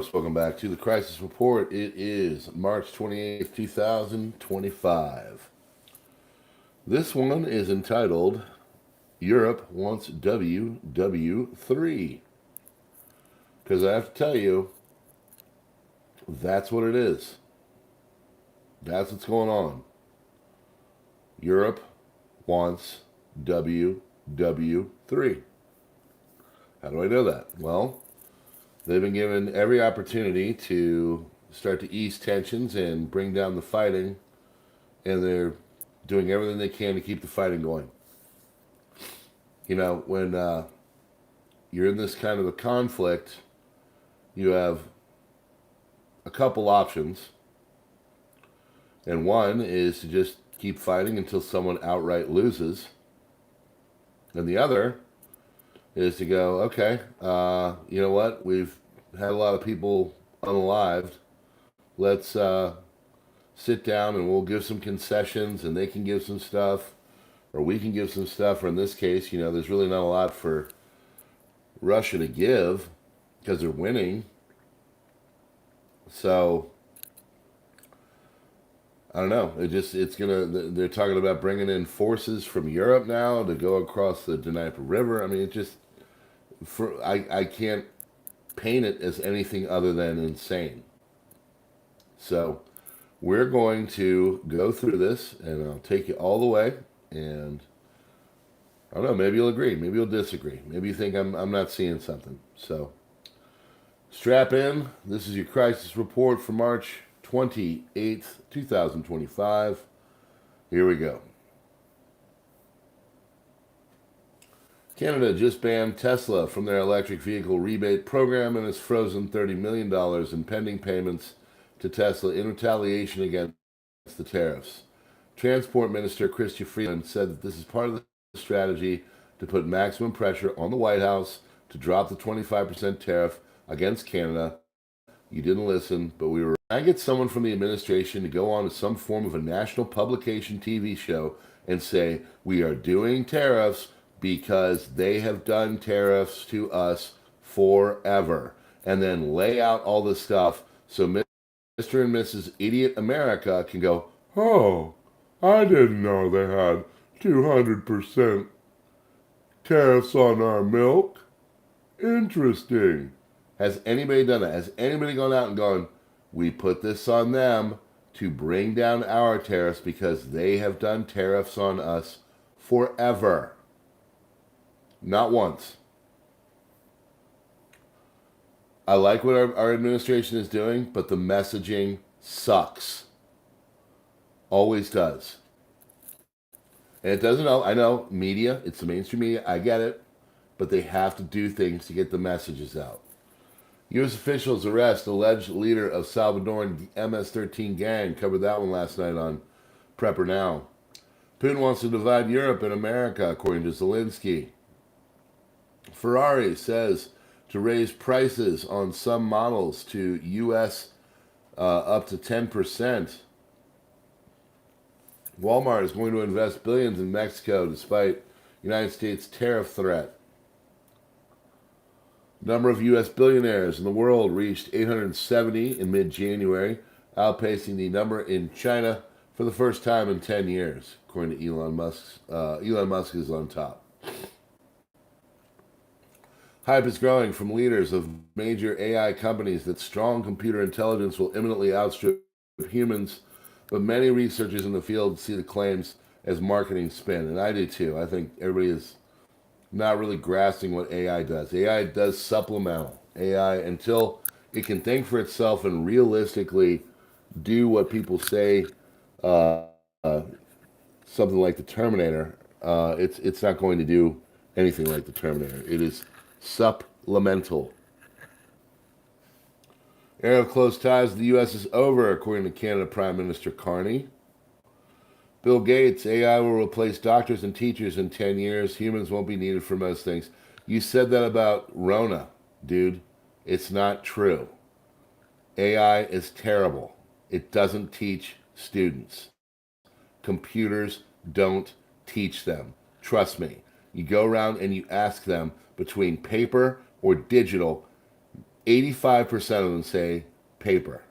Welcome back to the Crisis Report. It is March 28th, 2025. This one is entitled Europe Wants WW3. Because I have to tell you, that's what it is. That's what's going on. Europe wants WW3. How do I know that? Well, they've been given every opportunity to start to ease tensions and bring down the fighting, and they're doing everything they can to keep the fighting going. You know, when you're in this kind of a conflict, you have a couple options, and one is to just keep fighting until someone outright loses, and the other is to go, okay, you know what, we've had a lot of people unalived. Let's sit down and we'll give some concessions, and they can give some stuff, or we can give some stuff, or in this case, you know, there's really not a lot for Russia to give because they're winning. So I don't know. They're talking about bringing in forces from Europe now to go across the Dnieper River. I mean, I can't paint it as anything other than insane. So we're going to go through this, and I'll take you all the way. And I don't know, maybe you'll agree, maybe you'll disagree, maybe you think I'm not seeing something. So strap in. This is your crisis report for March 28th, 2025. Here we go. Canada just banned Tesla from their electric vehicle rebate program and has frozen $30 million in pending payments to Tesla in retaliation against the tariffs. Transport Minister Chrystia Freeland said that this is part of the strategy to put maximum pressure on the White House to drop the 25% tariff against Canada. You didn't listen, but we were. I get someone from the administration to go on to some form of a national publication TV show and say, we are doing tariffs because they have done tariffs to us forever, and then lay out all this stuff so Mr. and Mrs. Idiot America can go, oh, I didn't know they had 200% tariffs on our milk. Interesting. Has anybody done that? Has anybody gone out and gone, we put this on them to bring down our tariffs because they have done tariffs on us forever? Not once. I like what our administration is doing, but the messaging sucks. Always does. And it doesn't know. I know, media, it's the mainstream media, I get it, but they have to do things to get the messages out. U.S. officials arrest alleged leader of Salvadoran MS-13 gang. Covered that one last night on PrepperNow. Putin wants to divide Europe and America, according to Zelensky. Ferrari says to raise prices on some models to U.S. Up to 10%. Walmart is going to invest billions in Mexico despite United States tariff threat. Number of U.S. billionaires in the world reached 870 in mid-January, outpacing the number in China for the first time in 10 years, according to Elon Musk. Elon Musk is on top. Hype is growing from leaders of major AI companies that strong computer intelligence will imminently outstrip humans, but many researchers in the field see the claims as marketing spin, and I do too. I think everybody is not really grasping what AI does. AI does supplemental. AI, until it can think for itself and realistically do what people say, something like the Terminator, it's not going to do anything like the Terminator. It is supplemental. Era of close ties to the U.S. is over, according to Canada Prime Minister Carney. Bill Gates, AI will replace doctors and teachers in 10 years. Humans won't be needed for most things. You said that about Rona, dude. It's not true. AI is terrible. It doesn't teach students. Computers don't teach them. Trust me. You go around and you ask them between paper or digital, 85% of them say paper.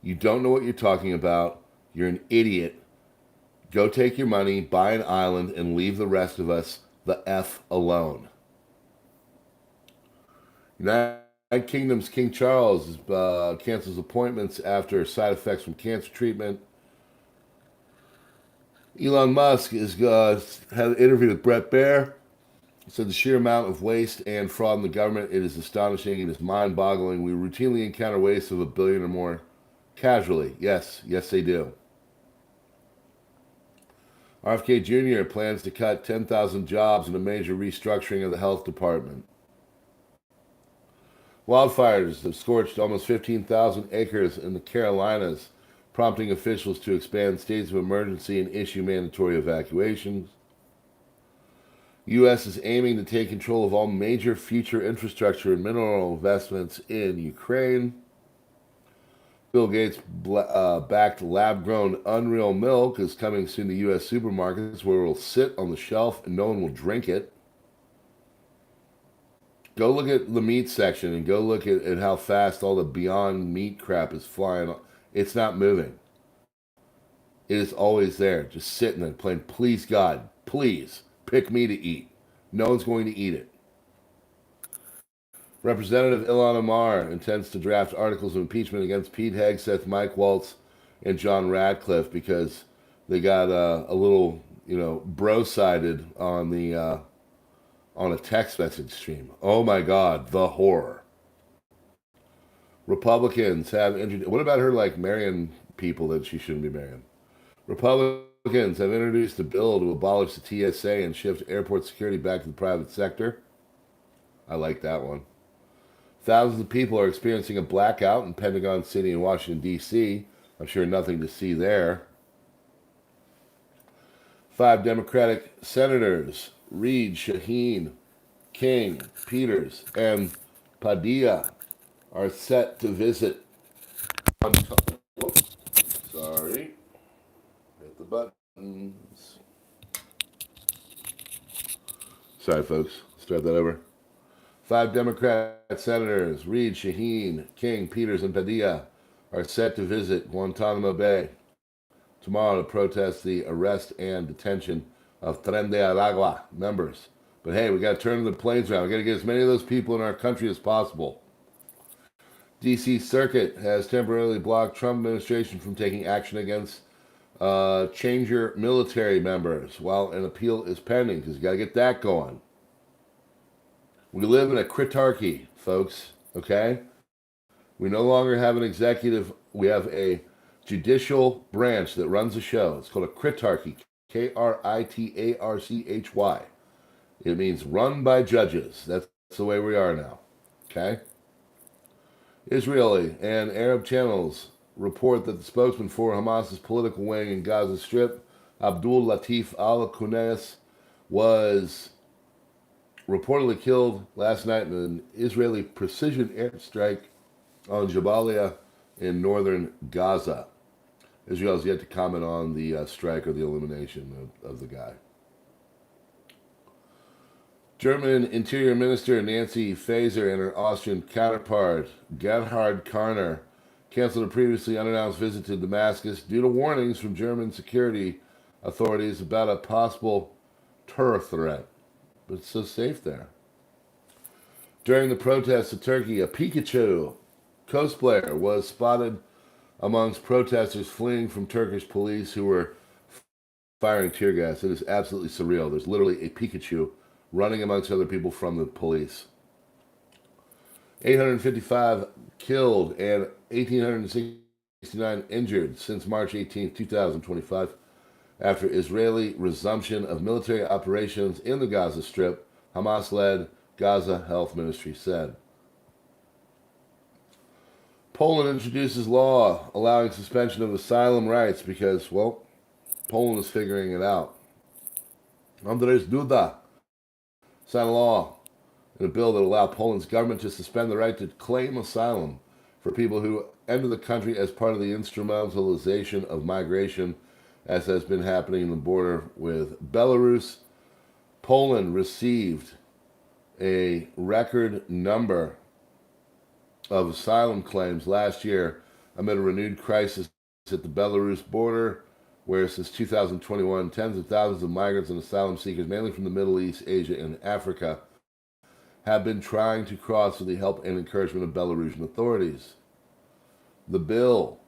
You don't know what you're talking about. You're an idiot. Go take your money, buy an island, and leave the rest of us the F alone. United Kingdom's King Charles cancels appointments after side effects from cancer treatment. Elon Musk had an interview with Bret Baier. He said the sheer amount of waste and fraud in the government, it is astonishing. It is mind-boggling. We routinely encounter waste of $1 billion or more casually. Yes, they do. RFK Jr. plans to cut 10,000 jobs in a major restructuring of the health department. Wildfires have scorched almost 15,000 acres in the Carolinas, prompting officials to expand states of emergency and issue mandatory evacuations. U.S. is aiming to take control of all major future infrastructure and mineral investments in Ukraine. Bill Gates backed lab-grown Unreal milk is coming soon to U.S. supermarkets where it will sit on the shelf and no one will drink it. Go look at the meat section and go look at how fast all the Beyond Meat crap is flying. It's not moving. It is always there, just sitting there playing, please God, please pick me to eat. No one's going to eat it. Representative Ilhan Omar intends to draft articles of impeachment against Pete Hegseth, Mike Waltz, and John Radcliffe because they got a little, bro-sided on a text message stream. Oh my God, the horror. Republicans have introduced. What about her marrying people that she shouldn't be marrying? Republicans have introduced a bill to abolish the TSA and shift airport security back to the private sector. I like that one. Thousands of people are experiencing a blackout in Pentagon City in Washington, D.C. I'm sure nothing to see there. 5 Democratic senators, Reid, Shaheen, King, Peters, and Padilla, are set to visit. Sorry. Hit the buttons. Sorry, folks. Start that over. 5 Democrat senators, Reid, Shaheen, King, Peters, and Padilla, are set to visit Guantanamo Bay tomorrow to protest the arrest and detention of Tren de Aragua members. But hey, we got to turn the planes around. We got to get as many of those people in our country as possible. D.C. Circuit has temporarily blocked Trump administration from taking action against Changer military members while an appeal is pending, because you got to get that going. We live in a critarchy, folks, okay? We no longer have an executive. We have a judicial branch that runs the show. It's called a critarchy, Kritarchy. It means run by judges. That's the way we are now, okay? Israeli and Arab channels report that the spokesman for Hamas's political wing in Gaza Strip, Abdul Latif al-Kunais, was reportedly killed last night in an Israeli precision airstrike on Jabalia in northern Gaza. Israel has yet to comment on the strike or the elimination of the guy. German Interior Minister Nancy Faeser and her Austrian counterpart Gerhard Karner canceled a previously unannounced visit to Damascus due to warnings from German security authorities about a possible terror threat. But it's so safe there. During the protests in Turkey, a Pikachu cosplayer was spotted amongst protesters fleeing from Turkish police who were firing tear gas. It is absolutely surreal. There's literally a Pikachu running amongst other people from the police. 855 killed and 1,869 injured since March 18, 2025. After Israeli resumption of military operations in the Gaza Strip, Hamas-led Gaza Health Ministry said. Poland introduces law allowing suspension of asylum rights because, Poland is figuring it out. Andrzej Duda signed a law in a bill that allow Poland's government to suspend the right to claim asylum for people who enter the country as part of the instrumentalization of migration, as has been happening in the border with Belarus. Poland received a record number of asylum claims last year amid a renewed crisis at the Belarus border, where since 2021, tens of thousands of migrants and asylum seekers, mainly from the Middle East, Asia, and Africa, have been trying to cross with the help and encouragement of Belarusian authorities. The bill,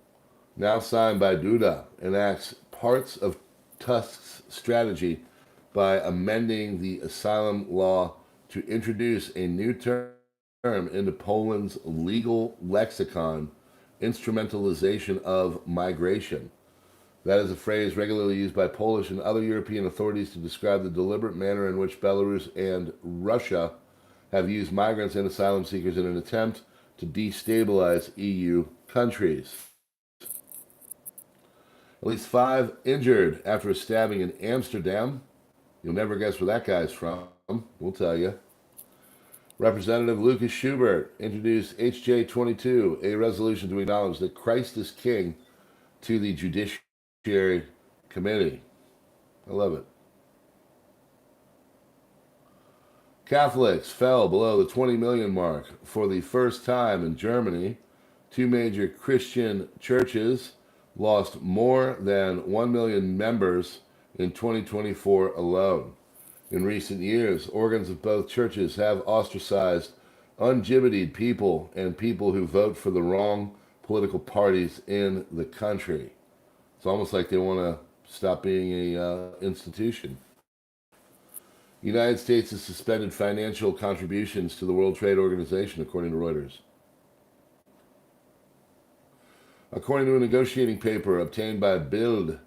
now signed by Duda, enacts parts of Tusk's strategy by amending the asylum law to introduce a new term into Poland's legal lexicon, instrumentalization of migration. That is a phrase regularly used by Polish and other European authorities to describe the deliberate manner in which Belarus and Russia have used migrants and asylum seekers in an attempt to destabilize EU countries. At least 5 injured after a stabbing in Amsterdam. You'll never guess where that guy's from. We'll tell you. Representative Lucas Schubert introduced HJ 22, a resolution to acknowledge that Christ is King, to the Judiciary Committee. I love it. Catholics fell below the 20 million mark for the first time in Germany. 2 major Christian churches lost more than 1 million members in 2024 alone. In recent years, organs of both churches have ostracized ungibbetied people and people who vote for the wrong political parties in the country. It's almost like they want to stop being a institution. The United States has suspended financial contributions to the World Trade Organization, according to Reuters. According to a negotiating paper obtained by Bild,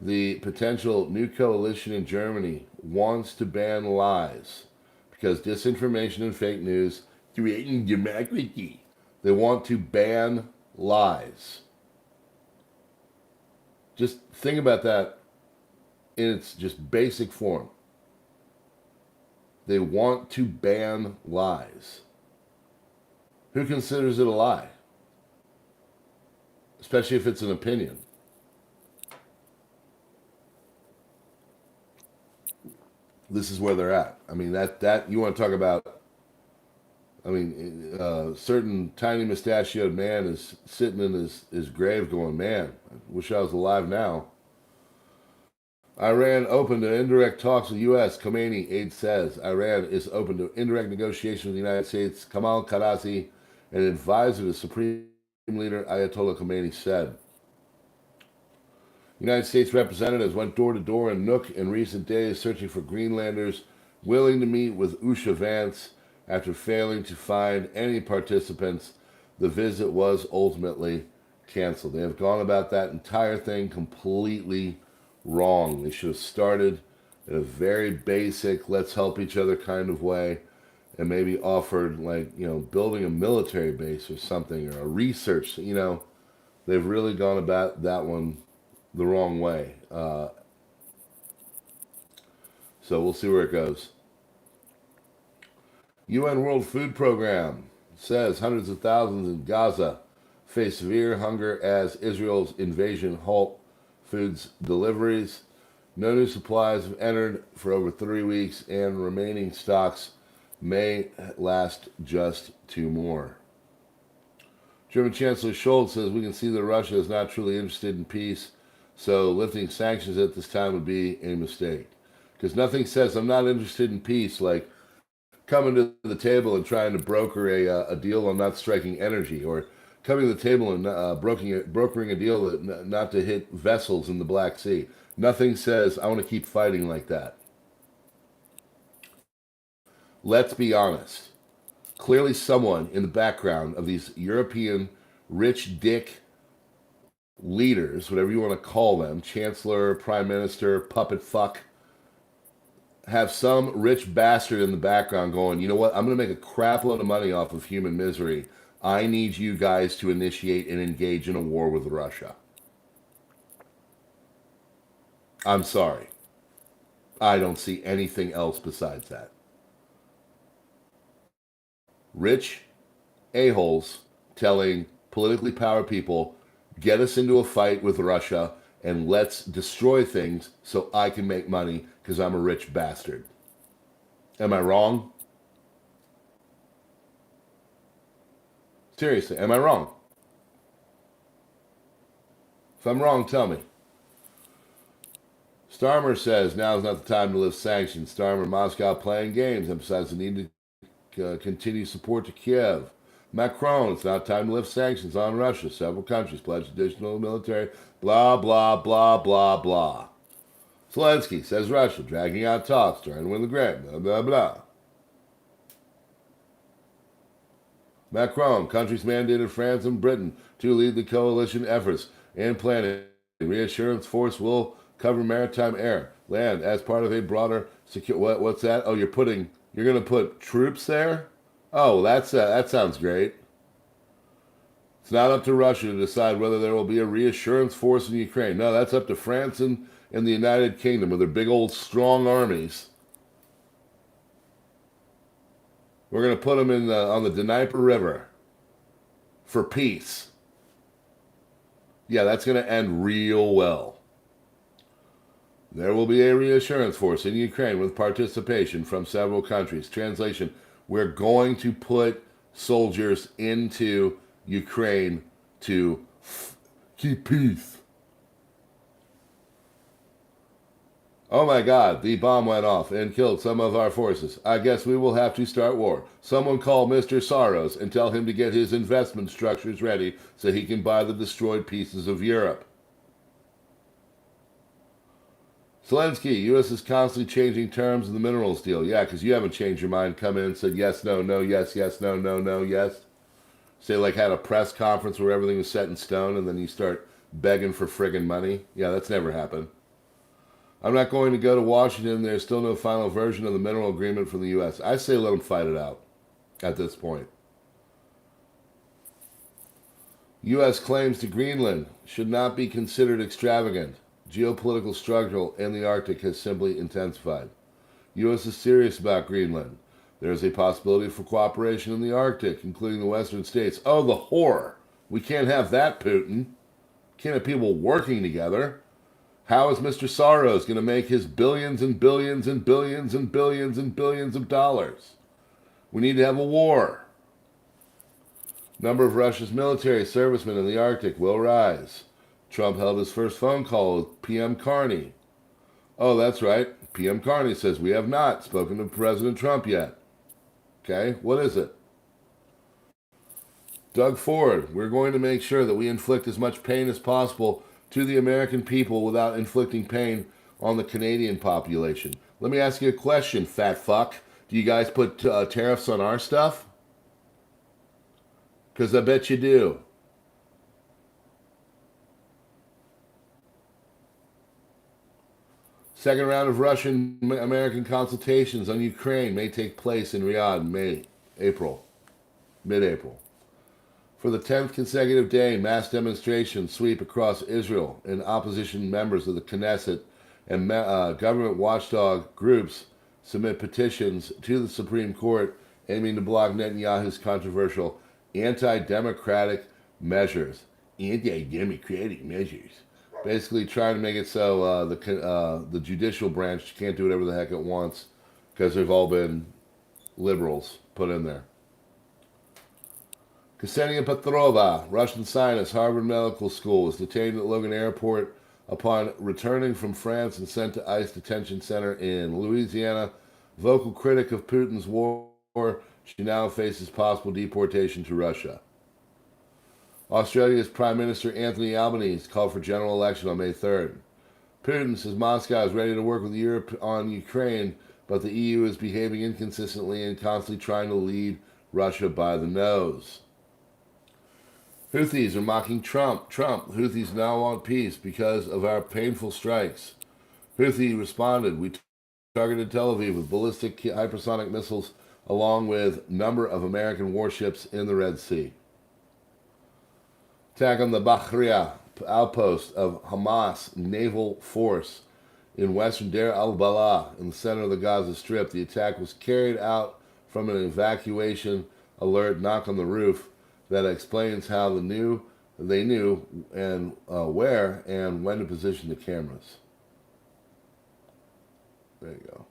the potential new coalition in Germany wants to ban lies because disinformation and fake news threaten democracy. They want to ban lies. Just think about that in its just basic form. They want to ban lies. Who considers it a lie? Especially if it's an opinion. This is where they're at. I mean, that you want to talk about. I mean, certain tiny mustachioed man is sitting in his grave going, man, I wish I was alive now. Iran open to indirect talks with U.S. Khomeini aide says Iran is open to indirect negotiations with the United States. Kamal Karazi, an advisor to Supreme Leader Ayatollah Khomeini, said. United States representatives went door to door in Nuuk in recent days searching for Greenlanders willing to meet with Usha Vance. After failing to find any participants, the visit was ultimately canceled. They have gone about that entire thing completely wrong. They should have started in a very basic, let's help each other kind of way, and maybe offered, like, building a military base or something, or a research. They've really gone about that one the wrong way. So we'll see where it goes. UN World Food Program says hundreds of thousands in Gaza face severe hunger as Israel's invasion halt foods deliveries. No new supplies have entered for over 3 weeks, and remaining stocks may last just 2 more. German Chancellor Scholz says we can see that Russia is not truly interested in peace, so lifting sanctions at this time would be a mistake. Because nothing says I'm not interested in peace like coming to the table and trying to broker a deal on not striking energy, or coming to the table and brokering a deal that not to hit vessels in the Black Sea. Nothing says I want to keep fighting like that. Let's be honest. Clearly someone in the background of these European rich dick leaders, whatever you want to call them, chancellor, prime minister, puppet fuck, have some rich bastard in the background going, you know what, I'm going to make a crap load of money off of human misery. I need you guys to initiate and engage in a war with Russia. I'm sorry. I don't see anything else besides that. Rich a-holes telling politically powered people, get us into a fight with Russia and let's destroy things so I can make money because I'm a rich bastard. Am I wrong? Seriously, am I wrong? If I'm wrong, tell me. Starmer says now is not the time to lift sanctions. Starmer, Moscow playing games, emphasizes the need to continue support to Kiev. Macron, it's not time to lift sanctions on Russia. Several countries pledged additional military. Blah, blah, blah, blah, blah. Zelensky says Russia dragging out talks, trying to win the grant. Blah, blah, blah. Macron, countries mandated France and Britain to lead the coalition efforts and planning. Reassurance force will cover maritime, air, land as part of a broader secure. What's that? Oh, you're going to put troops there? Oh, that sounds great. It's not up to Russia to decide whether there will be a reassurance force in Ukraine. No, that's up to France and the United Kingdom with their big old strong armies. We're going to put them on the Dnieper River for peace. Yeah, that's going to end real well. There will be a reassurance force in Ukraine with participation from several countries. Translation, we're going to put soldiers into Ukraine to keep peace. Oh my God, the bomb went off and killed some of our forces. I guess we will have to start war. Someone call Mr. Soros and tell him to get his investment structures ready so he can buy the destroyed pieces of Europe. Zelensky, U.S. is constantly changing terms of the minerals deal. Yeah, because you haven't changed your mind. Come in and said yes, no, no, yes, yes, no, no, no, yes. Say like had a press conference where everything was set in stone and then you start begging for friggin' money. Yeah, that's never happened. I'm not going to go to Washington. There's still no final version of the mineral agreement from the U.S. I say let them fight it out at this point. U.S. claims to Greenland should not be considered extravagant. Geopolitical struggle in the Arctic has simply intensified. U.S. is serious about Greenland. There is a possibility for cooperation in the Arctic, including the western states. Oh, the whore. We can't have that, Putin. Can't have people working together. How is Mr. Soros going to make his billions and billions and billions and billions and billions of dollars? We need to have a war. Number of Russia's military servicemen in the Arctic will rise. Trump held his first phone call with PM Carney. Oh, that's right. PM Carney says we have not spoken to President Trump yet. Okay, what is it? Doug Ford, we're going to make sure that we inflict as much pain as possible to the American people without inflicting pain on the Canadian population. Let me ask you a question, fat fuck. Do you guys put tariffs on our stuff? Because I bet you do. Second round of Russian-American consultations on Ukraine may take place in Riyadh in mid-April. For the 10th consecutive day, mass demonstrations sweep across Israel, and opposition members of the Knesset and government watchdog groups submit petitions to the Supreme Court aiming to block Netanyahu's controversial anti-democratic measures. Anti-democratic measures. Basically trying to make it so the judicial branch can't do whatever the heck it wants because they've all been liberals put in there. Ksenia Petrova, Russian scientist, Harvard Medical School, was detained at Logan Airport upon returning from France and sent to ICE detention center in Louisiana. Vocal critic of Putin's war, she now faces possible deportation to Russia. Australia's Prime Minister Anthony Albanese called for general election on May 3rd. Putin says Moscow is ready to work with Europe on Ukraine, but the EU is behaving inconsistently and constantly trying to lead Russia by the nose. Houthis are mocking Trump. Houthis now want peace because of our painful strikes. Houthi responded, we targeted Tel Aviv with ballistic hypersonic missiles along with a number of American warships in the Red Sea. Attack on the Bahriya outpost of Hamas naval force in western Deir al-Balah in the center of the Gaza Strip. The attack was carried out from an evacuation alert knock on the roof that explains how they knew and where and when to position the cameras. There you go.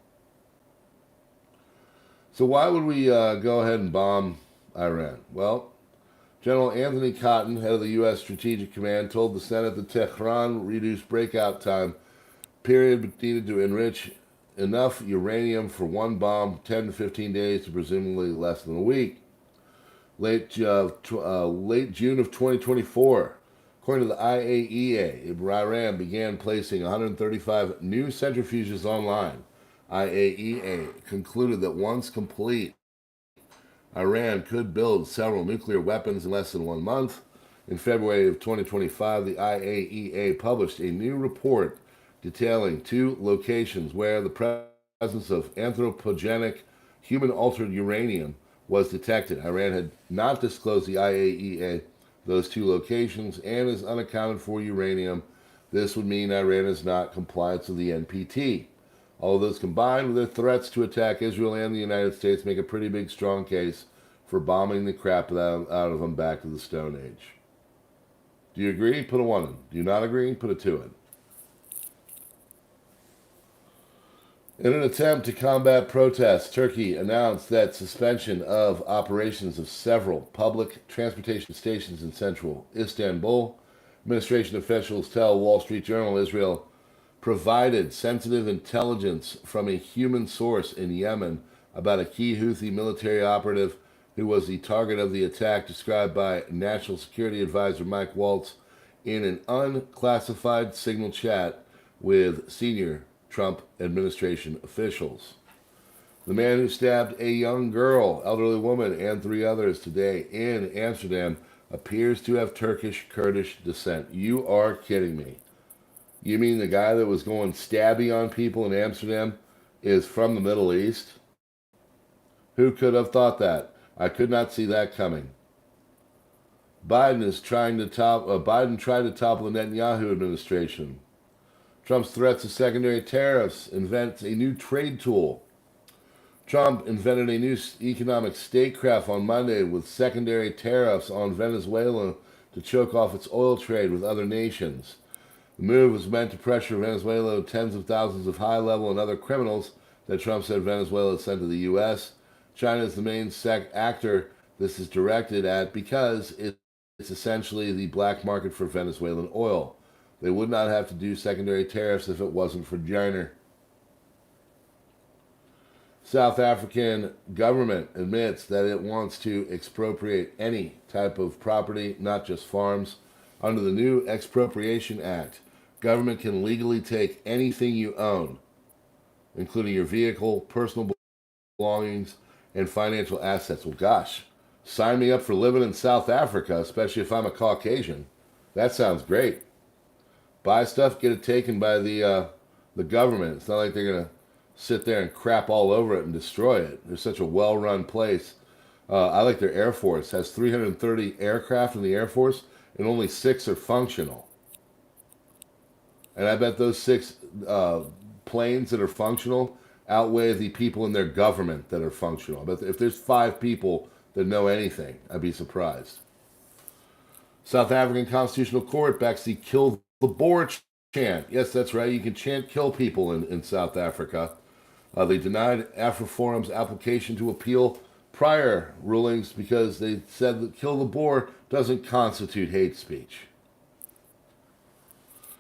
So why would we go ahead and bomb Iran? Well, General Anthony Cotton, head of the U.S. Strategic Command, told the Senate that Tehran reduced breakout time period needed to enrich enough uranium for one bomb, 10 to 15 days to presumably less than a week. Late June of 2024, according to the IAEA, Iran began placing 135 new centrifuges online. IAEA concluded that once complete, Iran could build several nuclear weapons in less than 1 month. In February of 2025, the IAEA published a new report detailing 2 locations where the presence of anthropogenic human-altered uranium was detected. Iran had not disclosed the IAEA those 2 locations and is unaccounted for uranium. This would mean Iran is not compliant with the NPT. All of those combined with their threats to attack Israel and the United States make a pretty big strong case for bombing the crap out of them back to the Stone Age. Do you agree? Put a 1 in. Do you not agree? Put a 2 in. In an attempt to combat protests, Turkey announced that suspension of operations of several public transportation stations in central Istanbul. Administration officials tell Wall Street Journal Israel provided sensitive intelligence from a human source in Yemen about a key Houthi military operative who was the target of the attack, described by National Security Advisor Mike Waltz in an unclassified signal chat with senior Trump administration officials. The man who stabbed a young girl, elderly woman, and 3 others today in Amsterdam appears to have Turkish Kurdish descent. You are kidding me. You mean the guy that was going stabby on people in Amsterdam is from the Middle East? Who could have thought that? I could not see that coming. Biden tried to topple the Netanyahu administration. Trump's threats of secondary tariffs invents a new trade tool. Trump invented a new economic statecraft on Monday with secondary tariffs on Venezuela to choke off its oil trade with other nations. The move was meant to pressure Venezuela with tens of thousands of high-level and other criminals that Trump said Venezuela had sent to the U.S. China is the main actor this is directed at because it's essentially the black market for Venezuelan oil. They would not have to do secondary tariffs if it wasn't for China. South African government admits that it wants to expropriate any type of property, not just farms. Under the new Expropriation Act, government can legally take anything you own, including your vehicle, personal belongings, and financial assets. Well, gosh, sign me up for living in South Africa, especially if I'm a Caucasian. That sounds great. Buy stuff, get it taken by the government. It's not like they're going to sit there and crap all over it and destroy it. They're such a well-run place. I like their Air Force. It has 330 aircraft in the Air Force, and only 6 are functional. And I bet those 6 planes that are functional outweigh the people in their government that are functional. But if there's 5 people that know anything, I'd be surprised. South African Constitutional Court backs the Kill the Boer chant. Yes, that's right. You can chant kill people in South Africa. They denied AfriForum's application to appeal prior rulings because they said that kill the Boer doesn't constitute hate speech.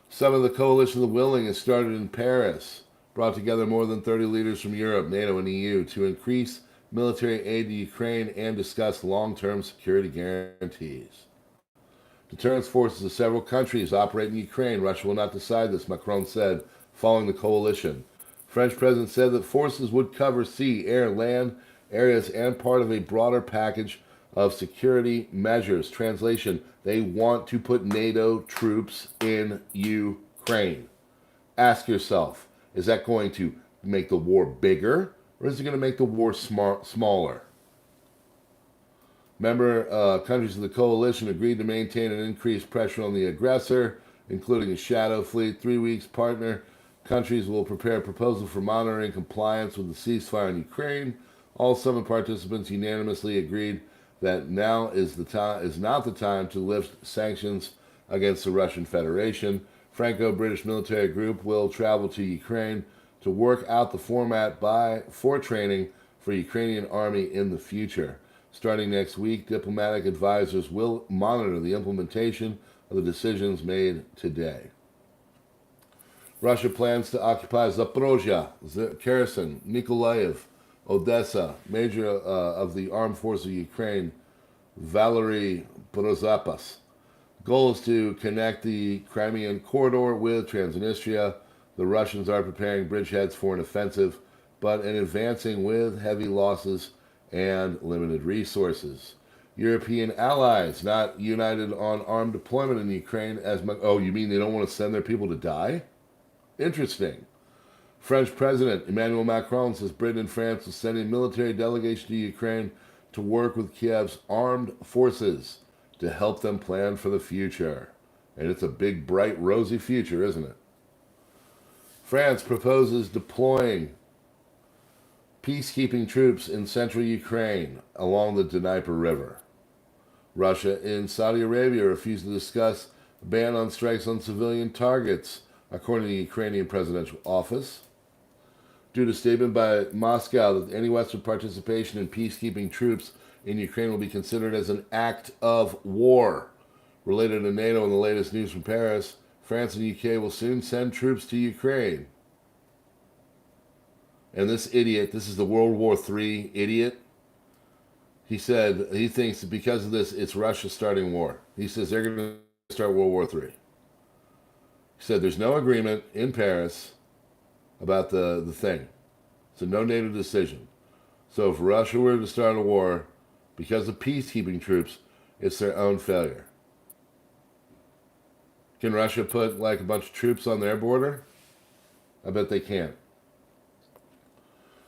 Some of the Coalition of the Willing has started in Paris, brought together more than 30 leaders from Europe, NATO, and EU to increase military aid to Ukraine and discuss long-term security guarantees. Deterrence forces of several countries operate in Ukraine. Russia will not decide this, Macron said, following the coalition. French president said that forces would cover sea, air, land areas and part of a broader package of security measures. Translation, they want to put NATO troops in Ukraine. Ask yourself, is that going to make the war bigger, or is it going to make the war smaller? Member countries of the coalition agreed to maintain an increased pressure on the aggressor, including a shadow fleet. 3 weeks, partner countries will prepare a proposal for monitoring compliance with the ceasefire in Ukraine. All summit participants unanimously agreed that now is not the time to lift sanctions against the Russian Federation. Franco-British military group will travel to Ukraine to work out the format for training for Ukrainian army in the future. Starting next week, diplomatic advisors will monitor the implementation of the decisions made today. Russia plans to occupy Zaporozhye, Kherson, Nikolaev, Odessa. Major of the Armed Forces of Ukraine, Valery Prozapas. Goal is to connect the Crimean corridor with Transnistria. The Russians are preparing bridgeheads for an offensive, but advancing with heavy losses and limited resources. European allies not united on armed deployment in Ukraine as much. Oh, you mean they don't want to send their people to die? Interesting. French President Emmanuel Macron says Britain and France will send a military delegation to Ukraine to work with Kiev's armed forces to help them plan for the future. And it's a big, bright, rosy future, isn't it? France proposes deploying peacekeeping troops in central Ukraine along the Dnieper River. Russia and Saudi Arabia refuse to discuss a ban on strikes on civilian targets, according to the Ukrainian presidential office. Due to statement by Moscow that any Western participation in peacekeeping troops in Ukraine will be considered as an act of war. Related to NATO and the latest news from Paris, France and UK will soon send troops to Ukraine. And this idiot, this is the World War III idiot, he said he thinks that because of this, it's Russia starting war. He says they're going to start World War III. He said there's no agreement in Paris about the thing. It's a no NATO decision. So if Russia were to start a war because of peacekeeping troops, it's their own failure. Can Russia put like a bunch of troops on their border? I bet they can't.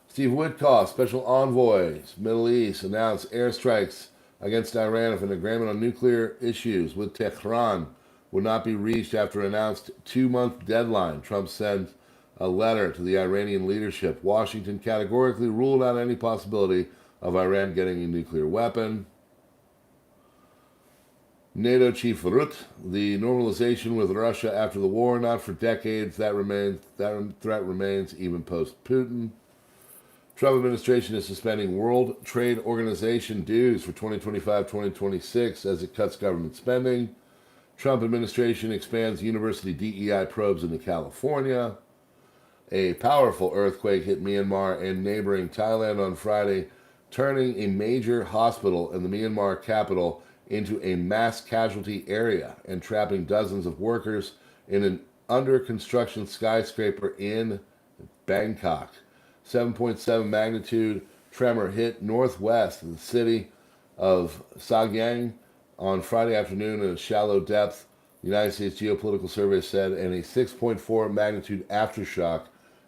Steve Witkoff, special envoy, Middle East, announced airstrikes against Iran if an agreement on nuclear issues with Tehran would not be reached after an announced 2-month deadline. Trump sent a letter to the Iranian leadership. Washington categorically ruled out any possibility of Iran getting a nuclear weapon. NATO chief Rutte, the normalization with Russia after the war, not for decades. That threat remains even post-Putin. Trump administration is suspending World Trade Organization dues for 2025-2026 as it cuts government spending. Trump administration expands university DEI probes into California. A powerful earthquake hit Myanmar and neighboring Thailand on Friday, turning a major hospital in the Myanmar capital into a mass casualty area and trapping dozens of workers in an under-construction skyscraper in Bangkok. 7.7 magnitude tremor hit northwest of the city of Sagyang on Friday afternoon at a shallow depth, the United States Geopolitical Survey said, and a 6.4 magnitude aftershock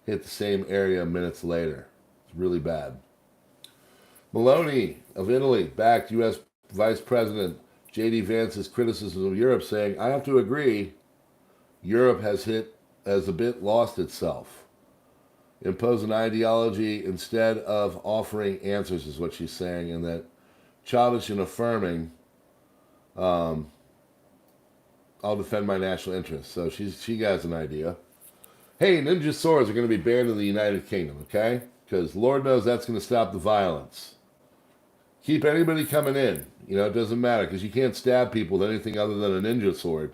hit the same area minutes later. It's really bad. Meloni of Italy backed U.S. Vice President J.D. Vance's criticism of Europe, saying, I have to agree, Europe has a bit lost itself. Impose an ideology instead of offering answers is what she's saying, and that childish and affirming, I'll defend my national interests. So she has an idea. Hey, ninja swords are going to be banned in the United Kingdom, okay? Because Lord knows that's going to stop the violence. Keep anybody coming in. You know, it doesn't matter, because you can't stab people with anything other than a ninja sword.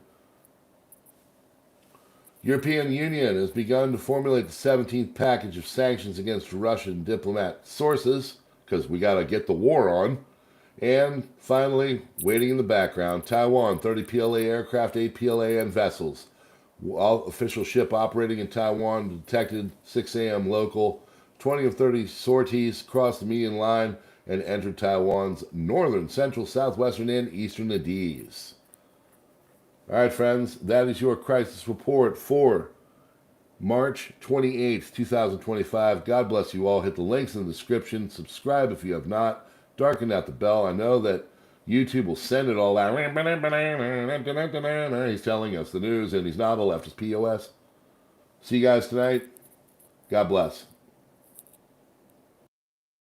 European Union has begun to formulate the 17th package of sanctions against Russian diplomat sources, because we got to get the war on. And finally, waiting in the background, Taiwan, 30 PLA aircraft, 8 PLAN vessels. All official ship operating in Taiwan detected 6 a.m. local. 20 of 30 sorties crossed the median line and entered Taiwan's northern, central, southwestern, and eastern Adis. All right, friends, that is your crisis report for March 28th, 2025. God bless you all. Hit the links in the description. Subscribe if you have not. Darken out the bell. I know that YouTube will send it all out. He's telling us the news, and he's not a leftist POS. See you guys tonight. God bless.